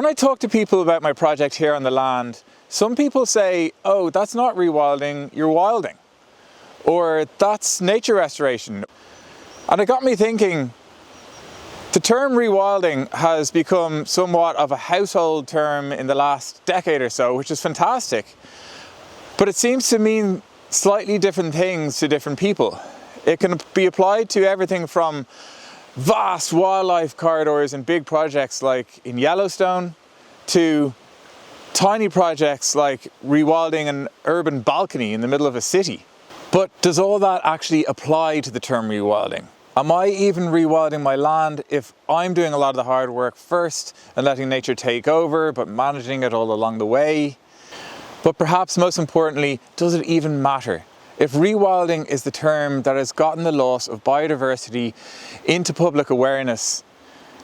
I talk to people about my project here on the land, some people say, oh, that's not rewilding, you're wilding. Or that's nature restoration. And it got me thinking, the term rewilding has become somewhat of a household term in the last decade or so, which is fantastic. But it seems to mean slightly different things to different people. It can be applied to everything from vast wildlife corridors and big projects like in Yellowstone to tiny projects like rewilding an urban balcony in the middle of a city. But does all that actually apply to the term rewilding? Am I even rewilding my land if I'm doing a lot of the hard work first and letting nature take over, but managing it all along the way? But perhaps most importantly, does it even matter? If rewilding is the term that has gotten the loss of biodiversity into public awareness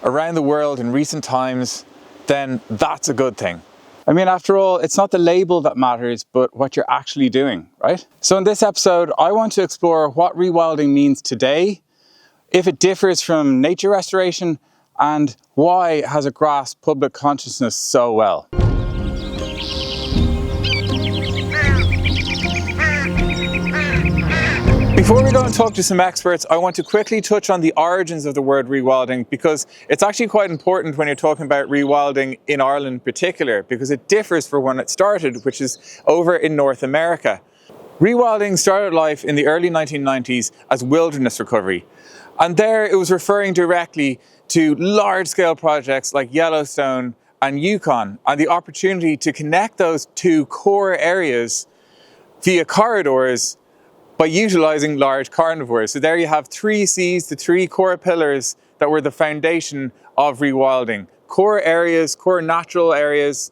around the world in recent times, then that's a good thing. I mean, after all, it's not the label that matters, but what you're actually doing, right? So in this episode, I want to explore what rewilding means today, if it differs from nature restoration, and why it has grasped public consciousness so well. Before we go and talk to some experts, I want to quickly touch on the origins of the word rewilding, because it's actually quite important when you're talking about rewilding in Ireland in particular, because it differs from when it started, which is over in North America. Rewilding started life in the early 1990s as wilderness recovery. And there it was referring directly to large-scale projects like Yellowstone and Yukon, and the opportunity to connect those two core areas via corridors by utilizing large carnivores. So there you have 3 C's, the 3 core pillars that were the foundation of rewilding. Core areas, core natural areas,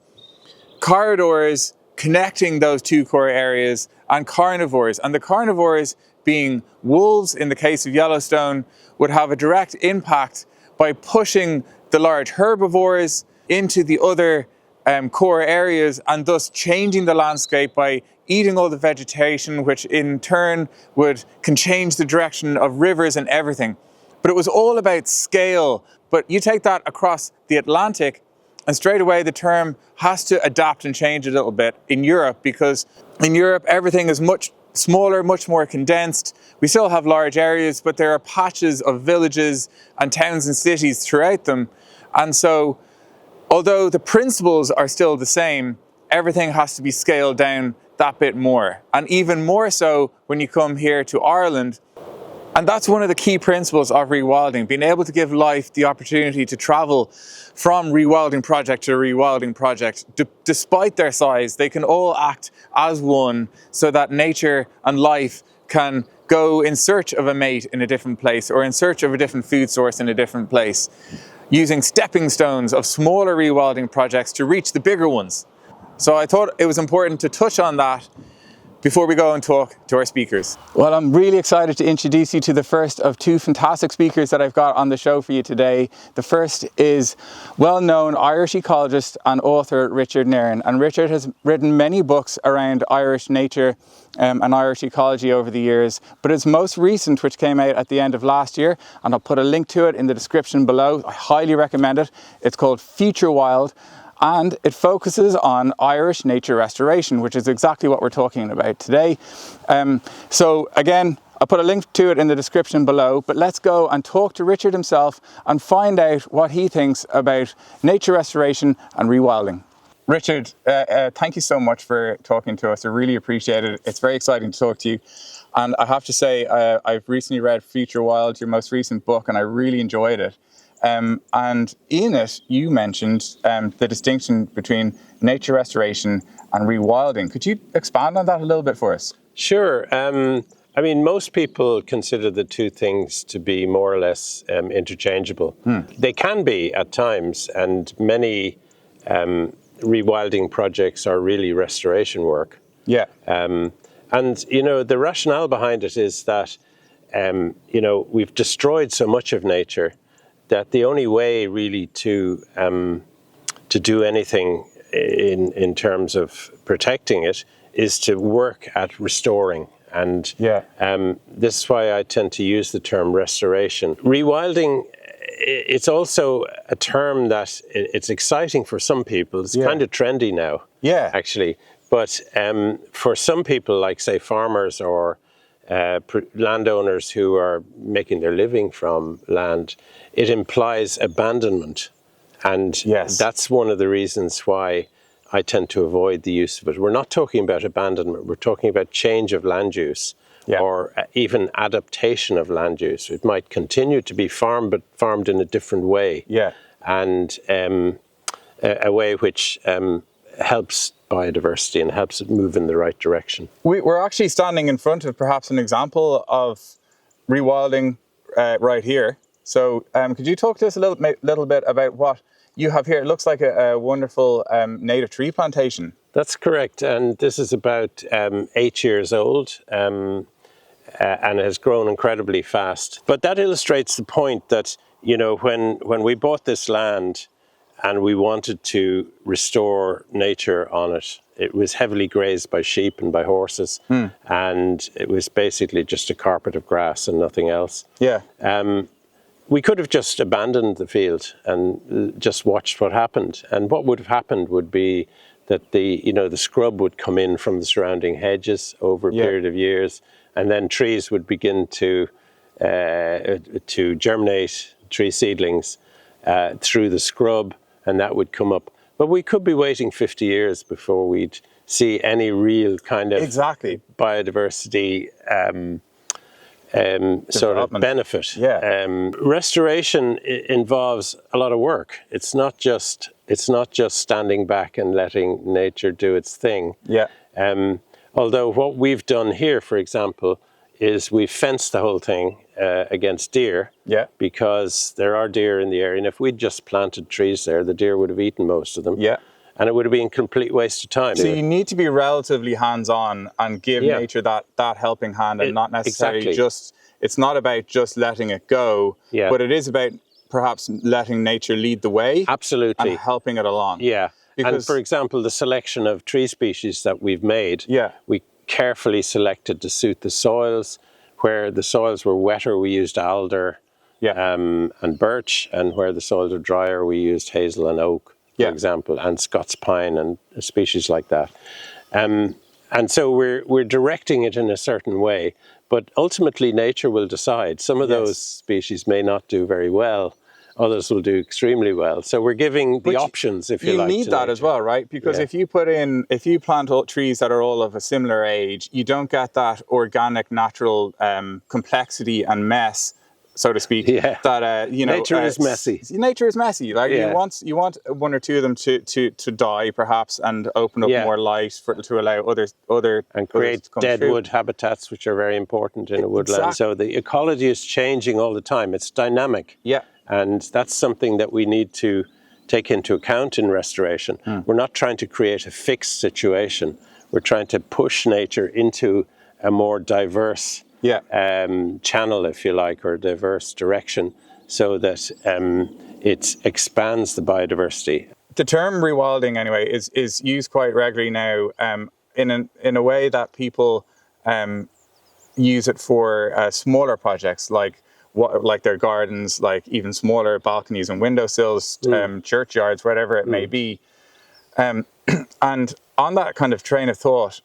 corridors connecting those 2 core areas, and carnivores. And the carnivores, being wolves in the case of Yellowstone, would have a direct impact by pushing the large herbivores into the other core areas, and thus changing the landscape by eating all the vegetation, which in turn can change the direction of rivers and everything. But it was all about scale. But you take that across the Atlantic, and straight away the term has to adapt and change a little bit in Europe, because in Europe everything is much smaller, much more condensed. We still have large areas, but there are patches of villages and towns and cities throughout them. And so, although the principles are still the same, everything has to be scaled down that bit more. And even more so when you come here to Ireland. And that's one of the key principles of rewilding, being able to give life the opportunity to travel from rewilding project to rewilding project. Despite their size, they can all act as one, so that nature and life can go in search of a mate in a different place, or in search of a different food source in a different place, using stepping stones of smaller rewilding projects to reach the bigger ones. So I thought it was important to touch on that before we go and talk to our speakers. Well, I'm really excited to introduce you to the first of 2 fantastic speakers that I've got on the show for you today. The first is well-known Irish ecologist and author Richard Nairn. And Richard has written many books around Irish nature and Irish ecology over the years, but his most recent, which came out at the end of last year, and I'll put a link to it in the description below, I highly recommend it. It's called Future Wild. And it focuses on Irish nature restoration, which is exactly what we're talking about today. So again, I'll put a link to it in the description below, but let's go and talk to Richard himself and find out what he thinks about nature restoration and rewilding. Richard, thank you so much for talking to us. I really appreciate it. It's very exciting to talk to you. And I have to say, I've recently read Future Wild, your most recent book, and I really enjoyed it. And in it, you mentioned the distinction between nature restoration and rewilding. Could you expand on that a little bit for us? Sure. I mean, most people consider the 2 things to be more or less interchangeable. They can be at times, and many rewilding projects are really restoration work. Yeah. And, the rationale behind it is that, we've destroyed so much of nature that the only way really to do anything in terms of protecting it is to work at restoring. And this is why I tend to use the term restoration. Rewilding it's also a term that it's exciting for some people. It's kind of trendy now, actually. But for some people, like say farmers or landowners who are making their living from land, it implies abandonment. And that's one of the reasons why I tend to avoid the use of it. We're not talking about abandonment, we're talking about change of land use or even adaptation of land use. It might continue to be farmed, but farmed in a different way. And a way which helps biodiversity and helps it move in the right direction. We're actually standing in front of perhaps an example of rewilding right here. So could you talk to us a little bit about what you have here? It looks like a wonderful native tree plantation. That's correct, and this is about 8 years old and it has grown incredibly fast. But that illustrates the point that, you know, when we bought this land and we wanted to restore nature on it, it was heavily grazed by sheep and by horses, and it was basically just a carpet of grass and nothing else. We could have just abandoned the field and just watched what happened. And what would have happened would be that the scrub would come in from the surrounding hedges over a period of years, and then trees would begin to germinate, tree seedlings through the scrub, and that would come up. But we could be waiting 50 years before we'd see any real kind of biodiversity sort of benefit. Restoration involves a lot of work. It's not just standing back and letting nature do its thing. Although what we've done here, for example, is we've fenced the whole thing against deer, because there are deer in the area, and if we'd just planted trees there, the deer would have eaten most of them. And it would have been a complete waste of time. So you need to be relatively hands-on and give nature that helping hand, and not necessarily just, it's not about just letting it go, but it is about perhaps letting nature lead the way. Absolutely. And helping it along. Because, and for example, the selection of tree species that we've made, we carefully selected to suit the soils. Where the soils were wetter, we used alder and birch, and where the soils are drier, we used hazel and oak, for example, and Scots pine and species like that. And so we're directing it in a certain way, but ultimately nature will decide. Some of those species may not do very well, others will do extremely well. So we're giving the options, if you like. You need that as well, right? Because if you plant trees that are all of a similar age, you don't get that organic, natural complexity and mess, so to speak. That nature is messy. Nature is messy. Like you want one or two of them to die, perhaps, and open up more light to allow other and create deadwood habitats, which are very important in a woodland. So the ecology is changing all the time. It's dynamic. And that's something that we need to take into account in restoration. We're not trying to create a fixed situation. We're trying to push nature into a more diverse channel, if you like, or diverse direction, so that it expands the biodiversity. The term rewilding, anyway, is used quite regularly now in a way that people use it for smaller projects like their gardens, like even smaller balconies and windowsills, churchyards, whatever it may be. And on that kind of train of thought,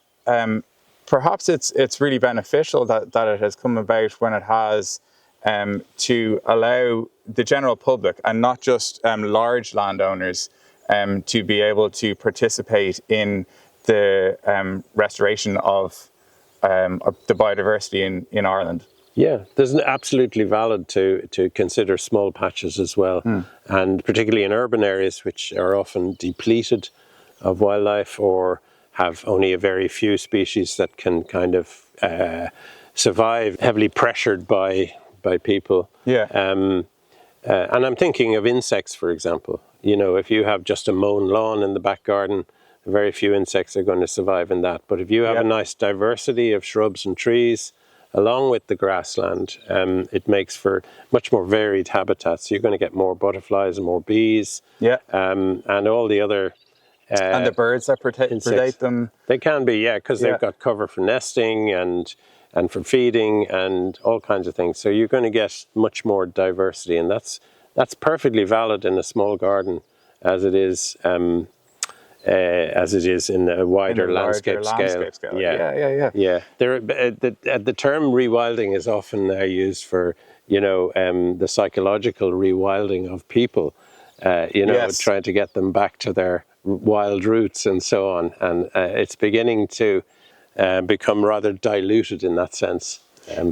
perhaps it's really beneficial that it has come about when it has, to allow the general public and not just large landowners to be able to participate in the restoration of the biodiversity in Ireland. There's absolutely valid to consider small patches as well, and particularly in urban areas which are often depleted of wildlife or have only a very few species that can kind of survive, heavily pressured by people. And I'm thinking of insects, for example. You know, if you have just a mown lawn in the back garden, very few insects are going to survive in that. But if you have a nice diversity of shrubs and trees, along with the grassland, it makes for much more varied habitats. You're going to get more butterflies and more bees, and all the other and the birds that predate them. They can be, because they've got cover for nesting and for feeding and all kinds of things. So you're going to get much more diversity, and that's that's perfectly valid in a small garden, as it is in a wider landscape scale. Yeah. The term rewilding is often used for, the psychological rewilding of people, trying to get them back to their wild roots and so on. And it's beginning to become rather diluted in that sense. I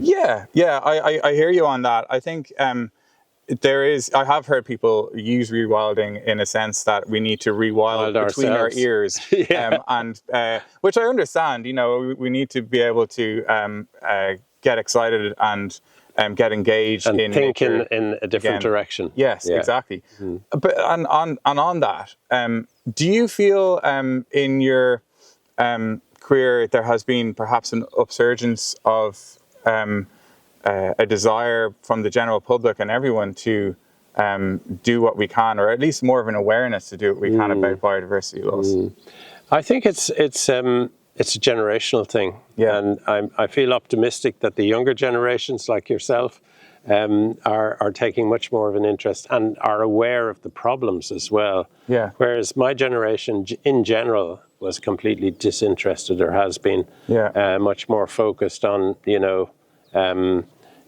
hear you on that. I think I have heard people use rewilding in a sense that we need to rewild between our ears, and which I understand. We need to be able to get excited and get engaged and in think nature in a different direction. Yes, exactly. But and on that, do you feel in your career there has been perhaps an upsurgence of a desire from the general public and everyone to do what we can, or at least more of an awareness to do what we can about biodiversity loss? I think it's a generational thing, and I feel optimistic that the younger generations like yourself are taking much more of an interest and are aware of the problems as well. Yeah. Whereas my generation in general was completely disinterested, or has been much more focused on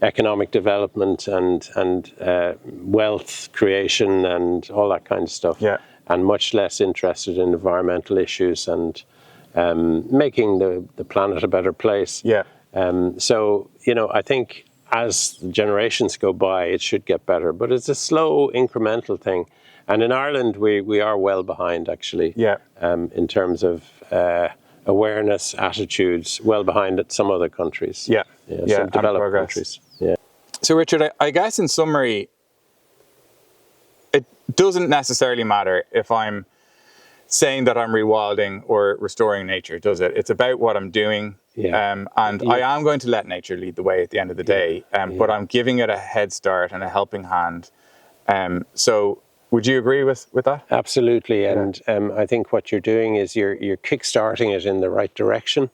economic development and wealth creation and all that kind of stuff, and much less interested in environmental issues and making the planet a better place. So I think as the generations go by, it should get better, but it's a slow incremental thing. And in Ireland, we are well behind, actually, in terms of awareness, attitudes, well behind at some other countries. Some developed countries. So Richard, I guess in summary, it doesn't necessarily matter if I'm saying that I'm rewilding or restoring nature, does it? It's about what I'm doing. And I am going to let nature lead the way at the end of the day, but I'm giving it a head start and a helping hand. So would you agree with that? Absolutely. And I think what you're doing is you're kickstarting it in the right direction.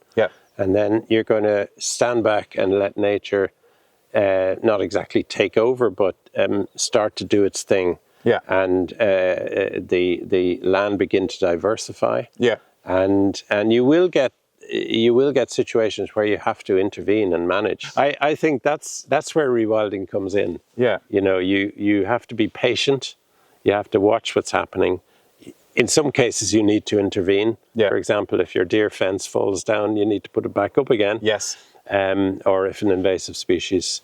And then you're going to stand back and let nature not exactly take over, but start to do its thing. And the land begin to diversify. And you will get situations where you have to intervene and manage. I think that's where rewilding comes in. You have to be patient. You have to watch what's happening. In some cases, you need to intervene. For example, if your deer fence falls down, you need to put it back up again. Or if an invasive species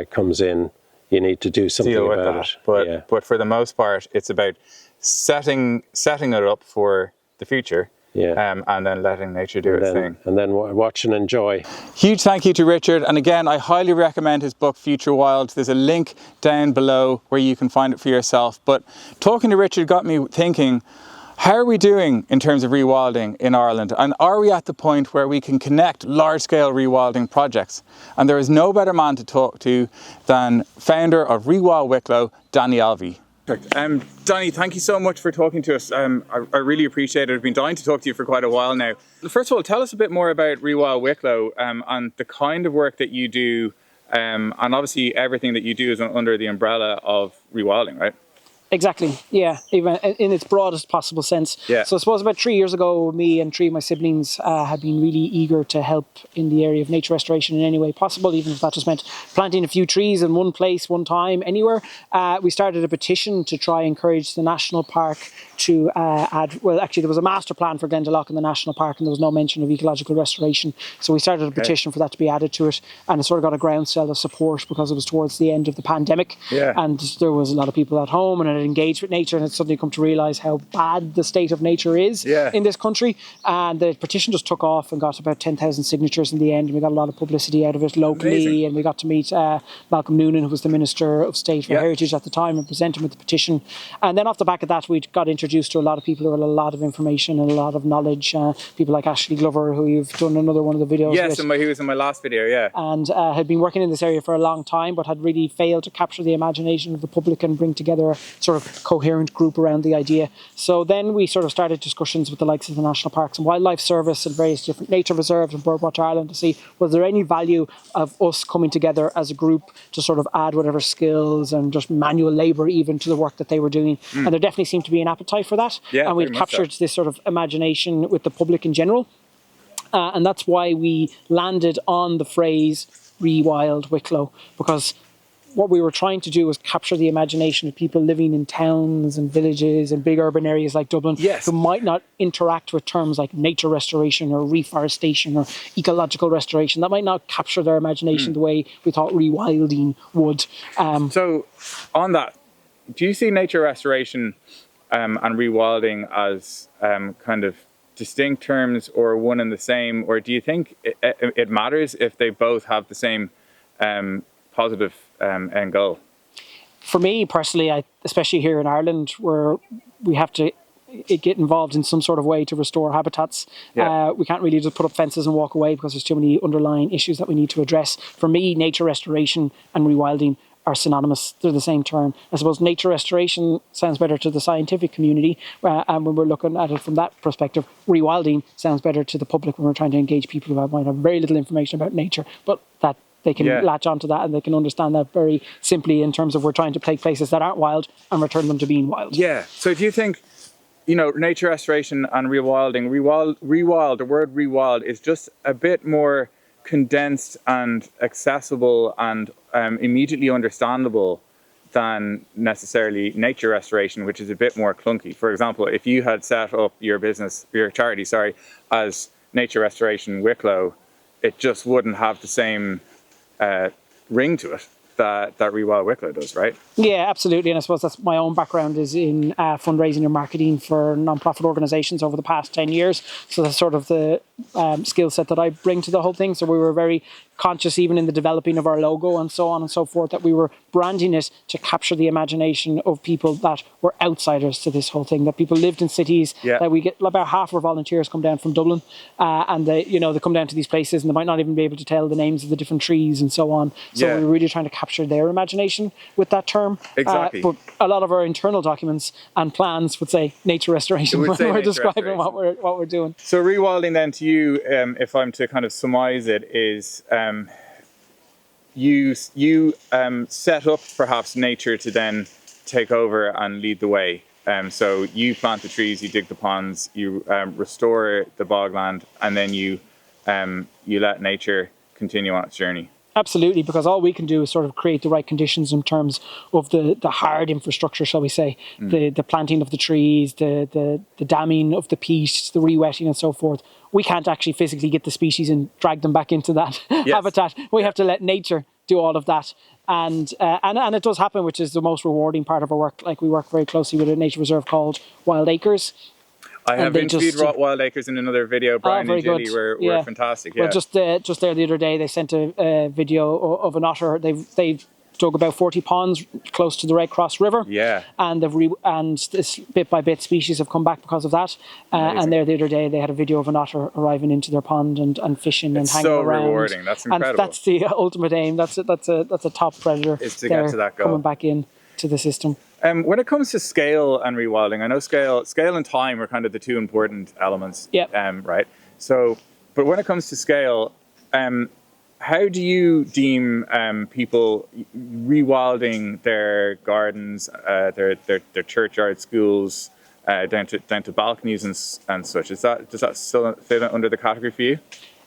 comes in, you need to do something about it. But for the most part, it's about setting it up for the future. And then letting nature do its thing. And then watch and enjoy. Huge thank you to Richard. And again, I highly recommend his book, Future Wild. There's a link down below where you can find it for yourself. But talking to Richard got me thinking, how are we doing in terms of rewilding in Ireland? And are we at the point where we can connect large-scale rewilding projects? And there is no better man to talk to than founder of Rewild Wicklow, Danny Alvey. Danny, thank you so much for talking to us. I really appreciate it. I've been dying to talk to you for quite a while now. First of all, tell us a bit more about Rewild Wicklow and the kind of work that you do. And obviously everything that you do is under the umbrella of rewilding, right? Exactly, yeah, even in its broadest possible sense. So I suppose about 3 years ago, me and 3 of my siblings had been really eager to help in the area of nature restoration in any way possible, even if that just meant planting a few trees in one place, one time, anywhere. We started a petition to try and encourage the national park to add, well, actually there was a master plan for Glendalough in the national park and there was no mention of ecological restoration. So we started a petition for that to be added to it, and it sort of got a groundswell of support because it was towards the end of the pandemic. And there was a lot of people at home and it engaged with nature, and had suddenly come to realise how bad the state of nature is in this country. And the petition just took off and got about 10,000 signatures in the end, and we got a lot of publicity out of it locally. And we got to meet Malcolm Noonan, who was the Minister of State for Heritage at the time, and present him with the petition. And then off the back of that, we got introduced to a lot of people who had a lot of information and a lot of knowledge. People like Ashley Glover, who you've done another one of the videos with. He was in my last video, And had been working in this area for a long time, but had really failed to capture the imagination of the public and bring together sort of coherent group around the idea. So then we sort of started discussions with the likes of the National Parks and Wildlife Service and various different nature reserves and Birdwatch Ireland to see was there any value of us coming together as a group to sort of add whatever skills and just manual labour even to the work that they were doing. And there definitely seemed to be an appetite for that. And we captured this sort of imagination with the public in general. And that's why we landed on the phrase Rewild Wicklow, because what we were trying to do was capture the imagination of people living in towns and villages and big urban areas like Dublin who might not interact with terms like nature restoration or reforestation or ecological restoration. That might not capture their imagination the way we thought rewilding would. So on that, do you see nature restoration and rewilding as kind of distinct terms or one and the same, or do you think it matters if they both have the same positive end goal? For me personally, especially here in Ireland, where we have to get involved in some sort of way to restore habitats. We can't really just put up fences and walk away because there's too many underlying issues that we need to address. For me, nature restoration and rewilding are synonymous. They're the same term. I suppose nature restoration sounds better to the scientific community, and when we're looking at it from that perspective, rewilding sounds better to the public when we're trying to engage people who might have very little information about nature, but that they can latch onto that and they can understand that very simply in terms of we're trying to take places that aren't wild and return them to being wild. Yeah. So do you think, nature restoration and rewilding, the word rewild is just a bit more condensed and accessible and immediately understandable than necessarily nature restoration, which is a bit more clunky? For example, if you had set up your charity, as Nature Restoration Wicklow, it just wouldn't have the same ring to it that Rewild Wicklow does, right? Yeah, absolutely. And I suppose that's my own background is in fundraising and marketing for non-profit organisations over the past 10 years. So that's sort of the skill set that I bring to the whole thing. So we were very conscious, even in the developing of our logo and so on and so forth, that we were branding it to capture the imagination of people that were outsiders to this whole thing, that people lived in cities, that we get about half of our volunteers come down from Dublin, and they come down to these places and they might not even be able to tell the names of the different trees and so on. So we were really trying to capture their imagination with that term. Exactly. But a lot of our internal documents and plans would say nature restoration when we're describing what we're doing. So rewilding then to you, if I'm to kind of surmise it, is you set up perhaps nature to then take over and lead the way. So you plant the trees, you dig the ponds, you restore the bogland, and then you let nature continue on its journey. Absolutely, because all we can do is sort of create the right conditions in terms of the hard infrastructure, shall we say, the planting of the trees, the damming of the peat, the re-wetting and so forth. We can't actually physically get the species and drag them back into that habitat. We have to let nature do all of that. And it does happen, which is the most rewarding part of our work. Like, we work very closely with a nature reserve called Wild Acres. I have interviewed Wild Acres in another video. Brian and Julie were fantastic. Well, just there the other day, they sent a video of an otter. They've dug about 40 ponds close to the Red Cross River. And this bit by bit species have come back because of that. And there the other day, they had a video of an otter arriving into their pond and fishing and hanging around. So rewarding. That's incredible. And that's the ultimate aim. That's a top predator. Is to get to that goal. Coming back in to the system. When it comes to scale and rewilding, I know scale and time are kind of the two important elements. Right. So, but when it comes to scale, how do you deem people rewilding their gardens, their churchyard, schools, down to balconies and such? Does that still fit under the category for you?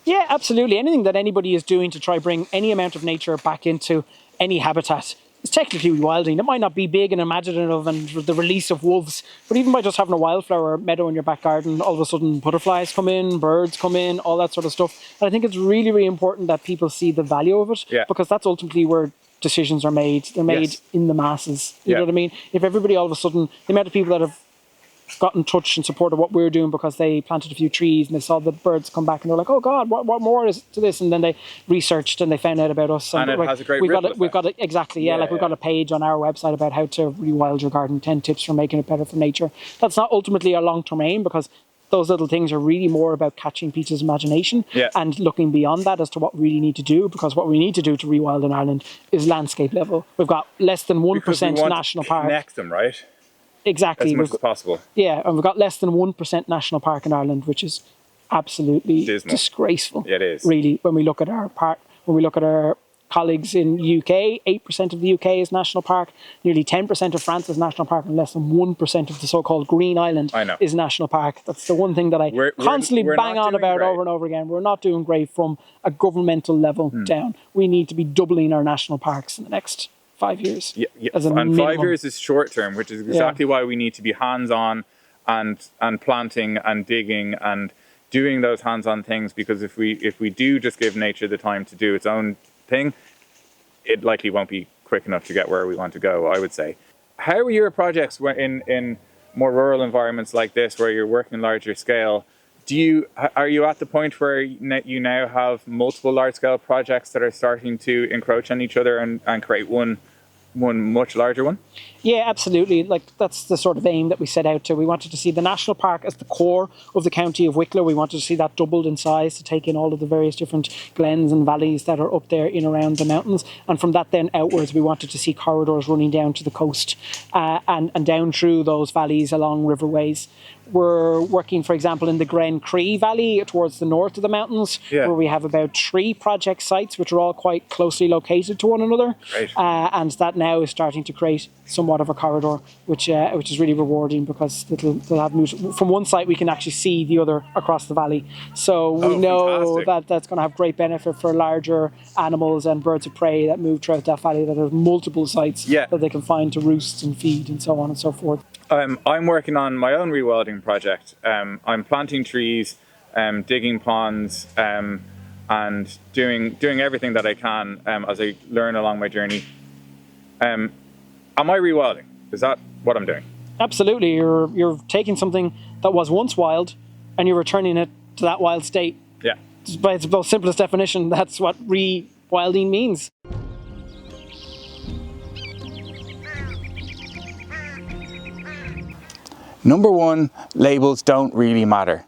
Yeah, absolutely. Anything that anybody is doing to try bring any amount of nature back into any habitat, it's technically rewilding. It might not be big and imaginative and the release of wolves, but even by just having a wildflower meadow in your back garden, all of a sudden butterflies come in, birds come in, all that sort of stuff. And I think it's really, really important that people see the value of it, because that's ultimately where decisions are made. They're made in the masses. You know what I mean? If everybody all of a sudden, the amount of people that have got in touch and supported what we were doing because they planted a few trees and they saw the birds come back and they're like, oh God, what more is to this? And then they researched and they found out about us. And it has a great ripple effect. We've got it, exactly, we've got a page on our website about how to rewild your garden, 10 tips for making it better for nature. That's not ultimately our long-term aim, because those little things are really more about catching people's imagination and looking beyond that as to what we really need to do, because what we need to do to rewild in Ireland is landscape level. We've got less than 1% national park. Connect them, right? Exactly. As much as possible. Yeah, and we've got less than 1% national park in Ireland, which is absolutely disgraceful. It is. Really, when we look at our colleagues in UK, 8% of the UK is national park, nearly 10% of France is national park, and less than 1% of the so-called Green Island is national park. That's the one thing that I constantly bang on about over and over again. We're not doing great from a governmental level down. We need to be doubling our national parks in the next 5 years. As a minimum. 5 years is short term, which is exactly why we need to be hands-on and planting and digging and doing those hands-on things, because if we do just give nature the time to do its own thing, it likely won't be quick enough to get where we want to go, I would say. How are your projects in more rural environments like this, where you're working larger scale? Are you at the point where you now have multiple large-scale projects that are starting to encroach on each other and create one much larger one? Yeah, absolutely. Like, that's the sort of aim that we set out to. We wanted to see the national park as the core of the county of Wicklow. We wanted to see that doubled in size to take in all of the various different glens and valleys that are up there in around the mountains. And from that then outwards, we wanted to see corridors running down to the coast and down through those valleys along riverways. We're working, for example, in the Gren Cree Valley towards the north of the mountains, where we have about 3 project sites, which are all quite closely located to one another. Right. And that now is starting to create somewhat of a corridor, which is really rewarding, because they'll have moved from one site. We can actually see the other across the valley, so we know that that's going to have great benefit for larger animals and birds of prey that move throughout that valley, that have multiple sites that they can find to roost and feed and so on and so forth. I'm working on my own rewilding project. I'm planting trees, digging ponds, and doing everything that I can as I learn along my journey. Am I rewilding? Is that what I'm doing? Absolutely. You're taking something that was once wild and you're returning it to that wild state. Yeah. By its most simplest definition, that's what rewilding means. Number 1, labels don't really matter.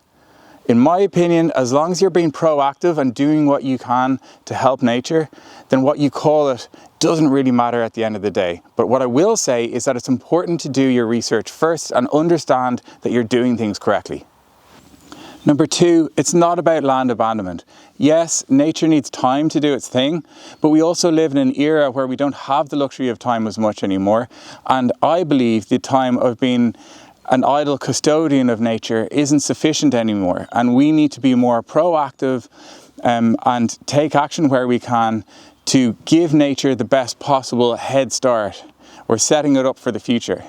In my opinion, as long as you're being proactive and doing what you can to help nature, then what you call it doesn't really matter at the end of the day. But what I will say is that it's important to do your research first and understand that you're doing things correctly. Number 2, it's not about land abandonment. Yes, nature needs time to do its thing, but we also live in an era where we don't have the luxury of time as much anymore. And I believe the time of being an idle custodian of nature isn't sufficient anymore, and we need to be more proactive and take action where we can to give nature the best possible head start. We're setting it up for the future.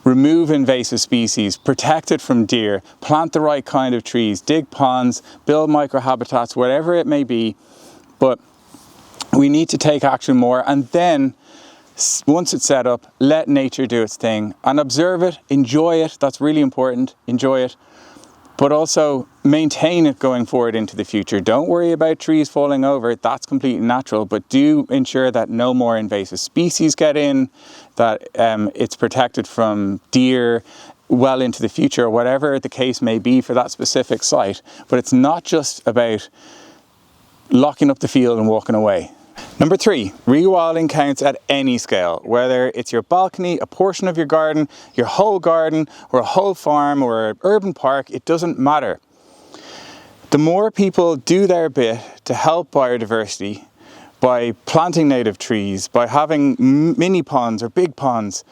Remove invasive species, protect it from deer, plant the right kind of trees, dig ponds, build microhabitats, whatever it may be, but we need to take action more, and then once it's set up, let nature do its thing and observe it, enjoy it. That's really important. Enjoy it, but also maintain it going forward into the future. Don't worry about trees falling over. That's completely natural, but do ensure that no more invasive species get in, that it's protected from deer well into the future, whatever the case may be for that specific site. But it's not just about locking up the field and walking away. Number 3, rewilding counts at any scale, whether it's your balcony, a portion of your garden, your whole garden, or a whole farm, or an urban park. It doesn't matter. The more people do their bit to help biodiversity by planting native trees, by having mini ponds or big ponds,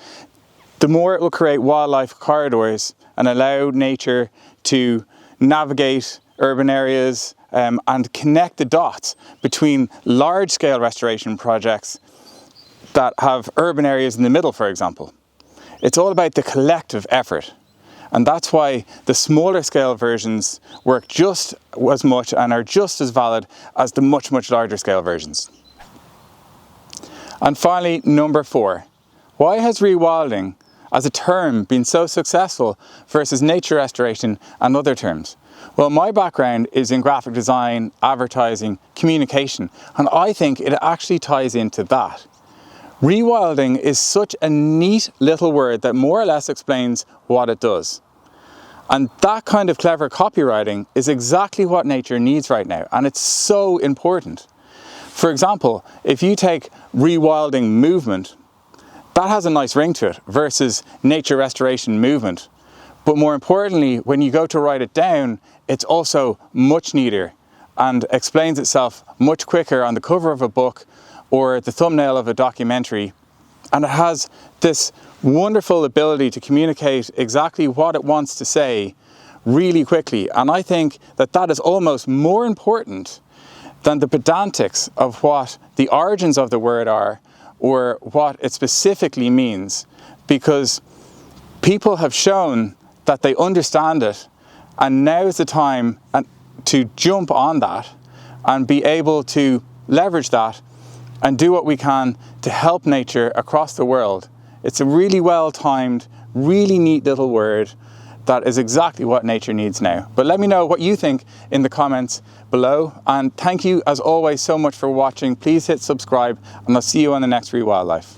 the more it will create wildlife corridors and allow nature to navigate urban areas and connect the dots between large-scale restoration projects that have urban areas in the middle, for example. It's all about the collective effort, and that's why the smaller scale versions work just as much and are just as valid as the much larger scale versions. And finally, number 4, why has rewilding as a term been so successful versus nature restoration and other terms? Well, my background is in graphic design, advertising, communication, and I think it actually ties into that. Rewilding is such a neat little word that more or less explains what it does. And that kind of clever copywriting is exactly what nature needs right now, and it's so important. For example, if you take rewilding movement, that has a nice ring to it versus nature restoration movement. But more importantly, when you go to write it down, it's also much neater and explains itself much quicker on the cover of a book or the thumbnail of a documentary. And it has this wonderful ability to communicate exactly what it wants to say really quickly. And I think that that is almost more important than the pedantics of what the origins of the word are or what it specifically means, because people have shown that they understand it, and now is the time to jump on that and be able to leverage that and do what we can to help nature across the world. It's a really well-timed, really neat little word that is exactly what nature needs now. But let me know what you think in the comments below, and thank you as always so much for watching. Please hit subscribe, and I'll see you on the next Rewildlife.